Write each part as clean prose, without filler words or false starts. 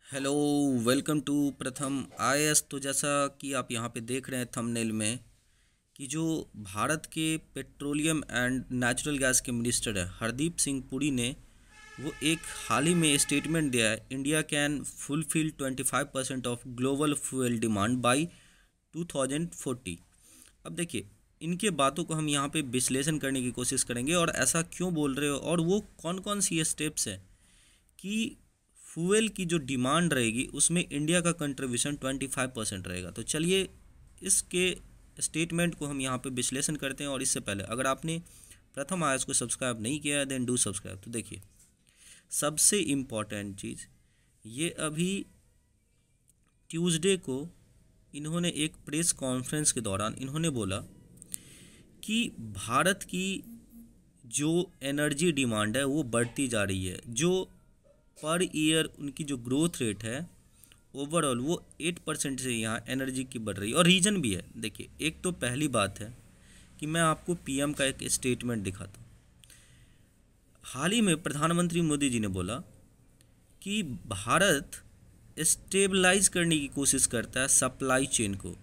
Hello. Welcome to प्रथम IAS. तो जैसा कि आप यहाँ पे देख रहे हैं थंबनेल में कि जो भारत के पेट्रोलियम एंड नेचुरल गैस के मिनिस्टर है हरदीप सिंह पुरी ने वो एक हाल ही में स्टेटमेंट दिया है। India can fulfil 25% of global fuel demand by 2040। अब देखिए, इनके बातों को हम यहाँ पे विश्लेषण करने की कोशिश करेंगे और ऐसा क्यों बोल रहे हो और वो कौन कौन सी स्टेप्स हैं कि फ्यूल की जो डिमांड रहेगी उसमें इंडिया का कंट्रीब्यूशन 25% रहेगा। तो चलिए इसके स्टेटमेंट को हम यहाँ पे विश्लेषण करते हैं। और इससे पहले अगर आपने प्रथम आवाज़ को सब्सक्राइब नहीं किया है देन डू सब्सक्राइब। तो देखिए, सबसे इम्पॉर्टेंट चीज़ ये अभी ट्यूसडे को इन्होंने एक प्रेस कॉन्फ्रेंस के दौरान इन्होंने बोला कि भारत की जो एनर्जी डिमांड है वो बढ़ती जा रही है। जो पर ईयर उनकी जो ग्रोथ रेट है ओवरऑल वो 8% से यहाँ एनर्जी की बढ़ रही है। और रीज़न भी है। देखिए, एक तो पहली बात है कि मैं आपको पीएम का एक स्टेटमेंट दिखाता हूँ। हाल ही में प्रधानमंत्री मोदी जी ने बोला कि भारत स्टेबलाइज करने की कोशिश करता है सप्लाई चेन को,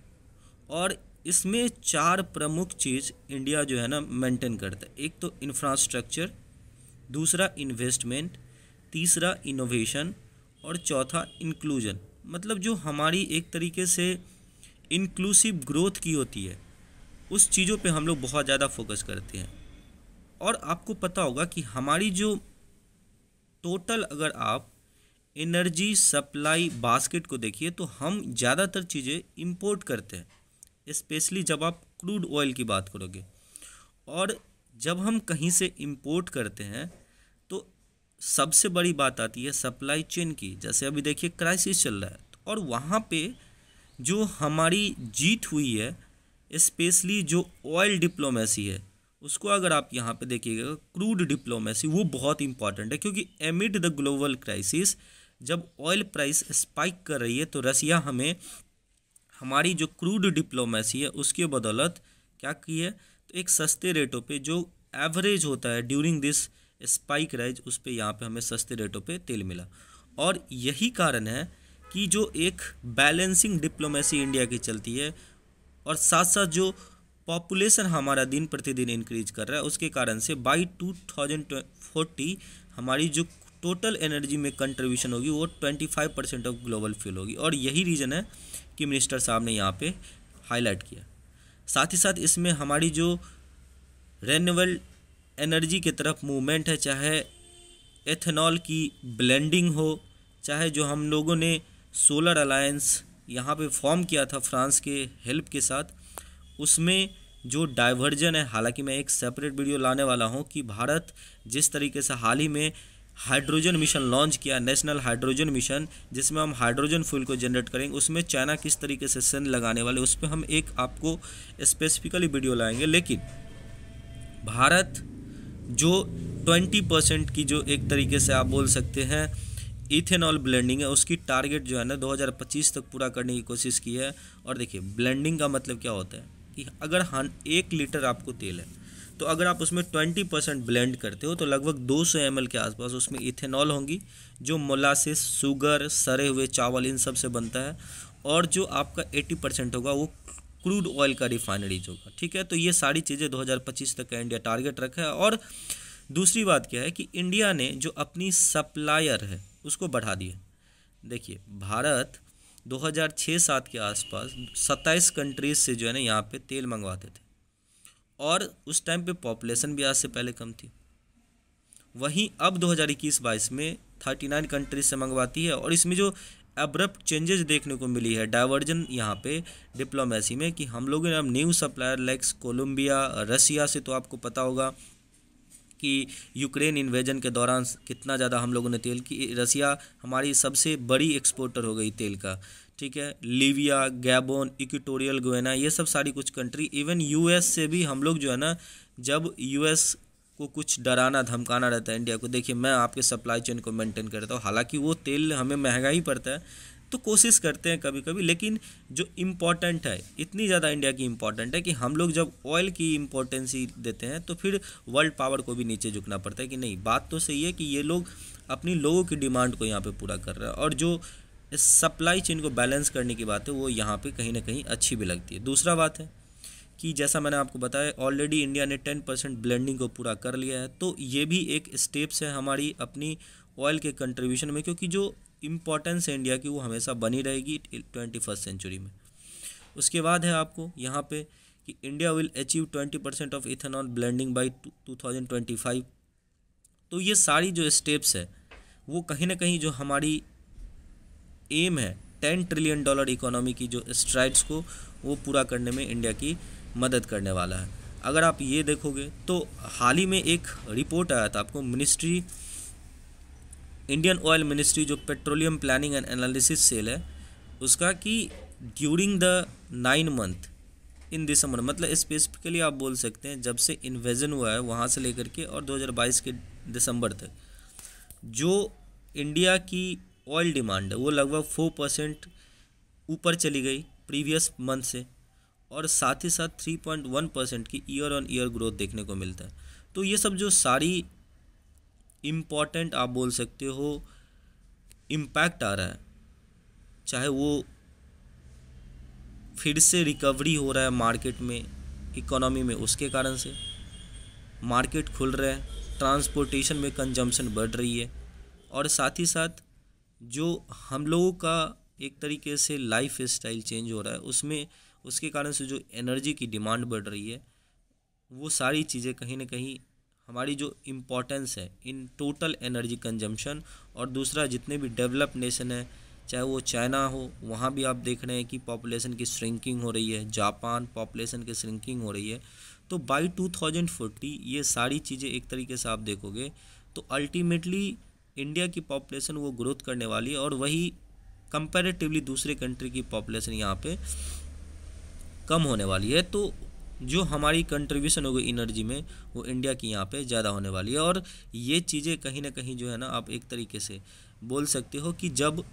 और इसमें 4 प्रमुख चीज़ इंडिया जो है ना मेंटेन करता है। एक तो इंफ्रास्ट्रक्चर, दूसरा इन्वेस्टमेंट, तीसरा इनोवेशन और चौथा इंक्लूजन। मतलब जो हमारी एक तरीके से इंक्लूसिव ग्रोथ की होती है उस चीज़ों पे हम लोग बहुत ज़्यादा फोकस करते हैं। और आपको पता होगा कि हमारी जो टोटल अगर आप एनर्जी सप्लाई बास्केट को देखिए तो हम ज़्यादातर चीज़ें इंपोर्ट करते हैं, स्पेशली जब आप क्रूड ऑयल की बात करोगे। और जब हम कहीं से इंपोर्ट करते हैं तो सबसे बड़ी बात आती है सप्लाई चेन की। जैसे अभी देखिए क्राइसिस चल रहा है और वहाँ पे जो हमारी जीत हुई है, स्पेशली जो ऑयल डिप्लोमेसी है उसको अगर आप यहाँ पे देखिएगा, क्रूड डिप्लोमेसी वो बहुत इंपॉर्टेंट है। क्योंकि एमिड द ग्लोबल क्राइसिस जब ऑयल प्राइस स्पाइक कर रही है तो रसिया हमें हमारी जो क्रूड डिप्लोमेसी है उसके बदौलत क्या की है, तो एक सस्ते रेटों पे जो एवरेज होता है ड्यूरिंग दिस स्पाइक राइज उस पे यहाँ पे हमें सस्ते रेटों पे तेल मिला। और यही कारण है कि जो एक बैलेंसिंग डिप्लोमेसी इंडिया की चलती है और साथ साथ जो पॉपुलेशन हमारा दिन प्रतिदिन इंक्रीज कर रहा है उसके कारण से बाई 2040 हमारी जो टोटल एनर्जी में कंट्रीब्यूशन होगी वो 25% ऑफ ग्लोबल फ्यूल होगी। और यही रीज़न है कि मिनिस्टर साहब ने यहाँ पे हाईलाइट किया। साथ ही साथ इसमें हमारी जो रेन्यूएबल एनर्जी की तरफ मूवमेंट है, चाहे एथेनॉल की ब्लेंडिंग हो, चाहे जो हम लोगों ने सोलर अलायंस यहाँ पे फॉर्म किया था फ्रांस के हेल्प के साथ, उसमें जो डाइवर्जन है। हालांकि मैं एक सेपरेट वीडियो लाने वाला हूँ कि भारत जिस तरीके से हाल ही में हाइड्रोजन मिशन लॉन्च किया, नेशनल हाइड्रोजन मिशन, जिसमें हम हाइड्रोजन फ्यूल को जनरेट करेंगे, उसमें चाइना किस तरीके से सेंध लगाने वाले, उस पर हम एक आपको स्पेसिफिकली वीडियो लाएंगे। लेकिन भारत जो 20% की जो एक तरीके से आप बोल सकते हैं इथेनॉल ब्लेंडिंग है उसकी टारगेट जो है ना 2025 तक पूरा करने की कोशिश की है। और देखिए, ब्लेंडिंग का मतलब क्या होता है कि अगर 1 लीटर आपको तेल है तो अगर आप उसमें 20% ब्लेंड करते हो तो लगभग 200 ml के आसपास उसमें इथेनॉल होंगी, जो मोलासिस, शुगर, सड़े हुए चावल इन सब से बनता है। और जो आपका 80% होगा वो क्रूड ऑयल का रिफाइनरीज होगा। ठीक है, तो ये सारी चीज़ें 2025 तक का इंडिया टारगेट रखा है। और दूसरी बात क्या है कि इंडिया ने जो अपनी सप्लायर है उसको बढ़ा दिया। देखिए, भारत 2006-07 के आसपास 27 कंट्रीज से जो है ना यहाँ पे तेल मंगवाते थे, और उस टाइम पे पॉपुलेशन भी आज से पहले कम थी। वहीं अब 2021-22 में 39 कंट्रीज से मंगवाती है। और इसमें जो अब्रप्ट चेंजेस देखने को मिली है डाइवर्जन यहाँ पे डिप्लोमेसी में, कि हम लोगों ने अब न्यू सप्लायर लाइक्स कोलंबिया, रसिया से, तो आपको पता होगा कि यूक्रेन इन्वेजन के दौरान कितना ज़्यादा हम लोगों ने तेल की, रसिया हमारी सबसे बड़ी एक्सपोर्टर हो गई तेल का। ठीक है, लीबिया, गैबोन, इक्वेटोरियल गुयाना, ये सब सारी कुछ कंट्री, इवन यूएस से भी हम लोग जो है ना, जब यूएस को कुछ डराना धमकाना रहता है इंडिया को, देखिए मैं आपके सप्लाई चेन को मेंटेन करता हूँ, हालांकि वो तेल हमें महंगा ही पड़ता है, तो कोशिश करते हैं कभी कभी। लेकिन जो इम्पोर्टेंट है, इतनी ज़्यादा इंडिया की इम्पोर्टेंट है कि हम लोग जब ऑयल की इम्पोर्टेंसी देते हैं तो फिर वर्ल्ड पावर को भी नीचे झुकना पड़ता है कि नहीं, बात तो सही है कि ये लोग अपनी लोगों की डिमांड को यहाँ पे पूरा कर रहे हैं। और जो सप्लाई चेन को बैलेंस करने की बात है वो यहाँ पे कहीं ना कहीं अच्छी भी लगती है। दूसरा बात है कि जैसा मैंने आपको बताया ऑलरेडी इंडिया ने 10% ब्लेंडिंग को पूरा कर लिया है, तो ये भी एक स्टेप्स है हमारी अपनी ऑयल के कंट्रीब्यूशन में, क्योंकि जो इम्पोर्टेंस है इंडिया की वो हमेशा बनी रहेगी 21st सेंचुरी में। उसके बाद है आपको यहाँ पे कि India will achieve 20% of ethanol blending by 2025। तो ये सारी जो स्टेप्स है वो कहीं ना कहीं जो हमारी एम है $10 ट्रिलियन इकोनॉमी की जो स्ट्राइड्स को वो पूरा करने में इंडिया की मदद करने वाला है। अगर आप ये देखोगे तो हाल ही में एक रिपोर्ट आया था आपको मिनिस्ट्री, इंडियन ऑयल मिनिस्ट्री जो petroleum planning and analysis cell है उसका, कि during the 9 month in December, मतलब स्पेसिफिकली आप बोल सकते हैं जब से इन्वेजन हुआ है वहाँ से लेकर के और 2022 के दिसंबर तक जो इंडिया की ऑयल डिमांड है वो लगभग 4% ऊपर चली गई प्रीवियस मंथ से, और साथ ही साथ 3.1% की ईयर ऑन ईयर ग्रोथ देखने को मिलता है। तो ये सब जो सारी इम्पॉर्टेंट आप बोल सकते हो इम्पैक्ट आ रहा है, चाहे वो फिर से रिकवरी हो रहा है मार्केट में इकोनॉमी में, उसके कारण से मार्केट खुल रहे हैं, ट्रांसपोर्टेशन में कंजम्पशन बढ़ रही है, और साथ ही साथ जो हम लोगों का एक तरीके से लाइफ स्टाइल चेंज हो रहा है उसमें, उसके कारण से जो एनर्जी की डिमांड बढ़ रही है, वो सारी चीज़ें कहीं ना कहीं हमारी जो इम्पोर्टेंस है इन टोटल एनर्जी कंजम्पशन, और दूसरा जितने भी डेवलप नेशन है चाहे वो चाइना हो वहाँ भी आप देख रहे हैं कि पॉपुलेशन की श्रिंकिंग हो रही है, जापान पॉपुलेशन की श्रिंकिंग हो रही है। तो बाई 2040 ये सारी चीज़ें एक तरीके से आप देखोगे तो अल्टीमेटली इंडिया की पॉपुलेशन वो ग्रोथ करने वाली है, और वही कंपैरेटिवली दूसरे कंट्री की पॉपुलेशन यहाँ पे कम होने वाली है। तो जो हमारी कंट्रीब्यूशन होगी एनर्जी में वो इंडिया की यहाँ पे ज़्यादा होने वाली है, और ये चीज़ें कहीं ना कहीं जो है ना आप एक तरीके से बोल सकते हो कि जब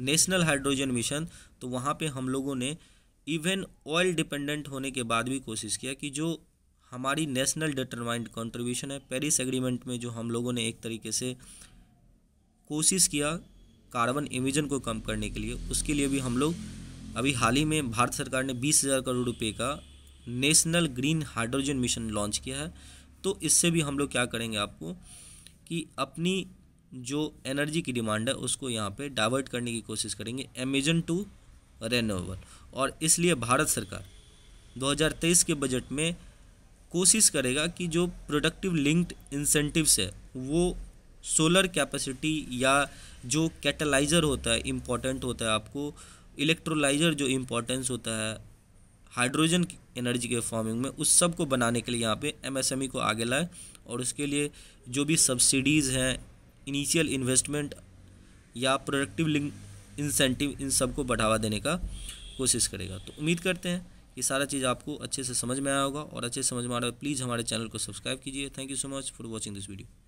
नेशनल हाइड्रोजन मिशन, तो वहाँ पे हम लोगों ने इवन ऑयल डिपेंडेंट होने के बाद भी कोशिश किया कि जो हमारी नेशनल डिटरमाइंड कंट्रीब्यूशन है पेरिस एग्रीमेंट में, जो हम लोगों ने एक तरीके से कोशिश किया कार्बन एमिशन को कम करने के लिए, उसके लिए भी हम लोग अभी हाल ही में भारत सरकार ने 20,000 करोड़ रुपए का national green hydrogen mission launch किया है। तो इससे भी हम लोग क्या करेंगे आपको कि अपनी जो एनर्जी की डिमांड है उसको यहाँ पे डाइवर्ट करने की कोशिश करेंगे एमिशन टू रेन्यूएबल, और इसलिए भारत सरकार 2023 के बजट में कोशिश करेगा कि जो प्रोडक्टिव लिंक्ड इंसेंटिव्स है वो सोलर कैपेसिटी या जो कैटलाइज़र होता है इम्पॉर्टेंट होता है, आपको इलेक्ट्रोलाइज़र जो इम्पोर्टेंस होता है हाइड्रोजन एनर्जी के फॉर्मिंग में, उस सब को बनाने के लिए यहाँ पे एमएसएमई को आगे लाए, और उसके लिए जो भी सब्सिडीज़ हैं, इनिशियल इन्वेस्टमेंट या प्रोडक्टिव लिंक इंसेंटिव, इन सब को बढ़ावा देने का कोशिश करेगा। तो उम्मीद करते हैं ये सारा चीज़ आपको अच्छे से समझ में आया होगा, और अच्छे से समझ में आ रहा है प्लीज़ हमारे चैनल को सब्सक्राइब कीजिए। Thank you so much for watching this video.